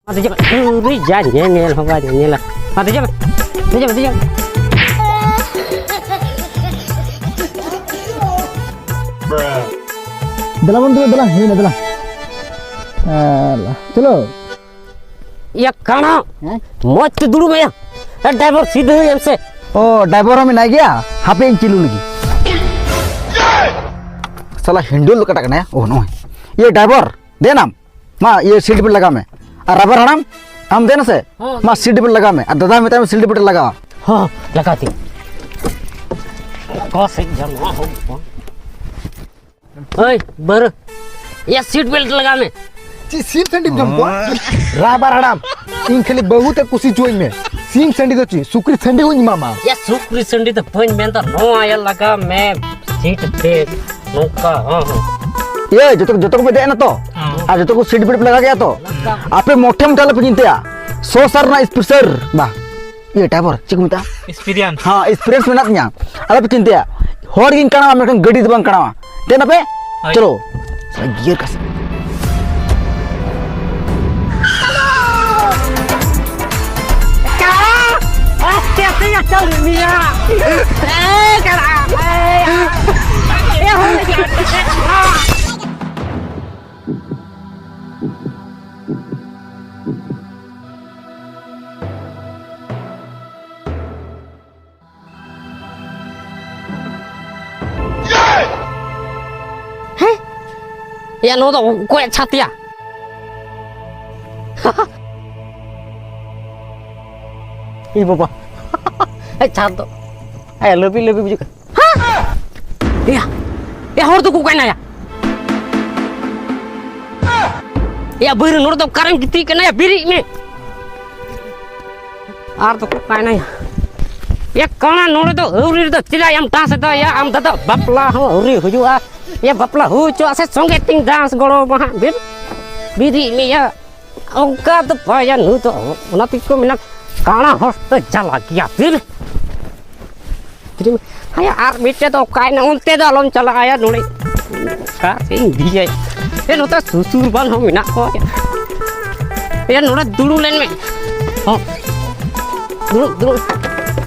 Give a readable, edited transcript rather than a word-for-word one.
Mati jangan, jangan nyel, hoga nyel lah. Mati jangan. दला बंद दला हे ना दला चलो या काना मत दुड़ू में ड्राइवर सीधे हुई हमसे ओ ड्राइवर में ना गया हापे इन चिलू लगी साला हिंडुल कटा कना ओ नो ये ड्राइवर दे नाम मां ये सीट पे लगा मैं और रबर हड़ाम हम देना से मां सीट पे लगा मैं दादा में सीट पे लगा हां लगाती कौन जमा हो ओए बर ये सीट बेल्ट लगा मैं सीट सेंडी जमको रबर हड़ाम इन खाली बहुत कुसी चोई में सीन सेंडी तो ची सुक्री सेंडी हुई मामा ये सुक्री सेंडी तो पॉइंट में तो नो आया लगा मैं सीट पे नोका हां ये जो तो को दे ना तो आज जो तो को सीट बेल्ट लगा गया तो आपे मोठे मोठे पे चिंते 100 सर ना स्पेशल बा ये ड्राइवर चिक मिता एक्सपीरियंस हां एक्सपीरियंस में ना अरे पे चिंते होर गिन कना में गड्डी दबंग कना देना पे चलो गियर का चल मिया करा हो ya nó đâu quẹt chặt tiệt 이 봐봐 chặt ai lebih juga ya harus tuh kukain ya ya baru nur tuh karang gitu kena ya biri nih harus tuh kukain ya ya karena nur tuh uri tuh tidak yang tas itu ya am tuh baplah uri hujua ya baplah hucu aset songketing dance golo mah biri nih ya angka tuh payah nu tuh nanti kau minat karena harus tuh jalan ya biri jadi ayah arbitnya tuh kain unte dalam cala ayah nulis kasih dia ya nulis susur ban hong minat kok ya nulis dulu len me oh dulu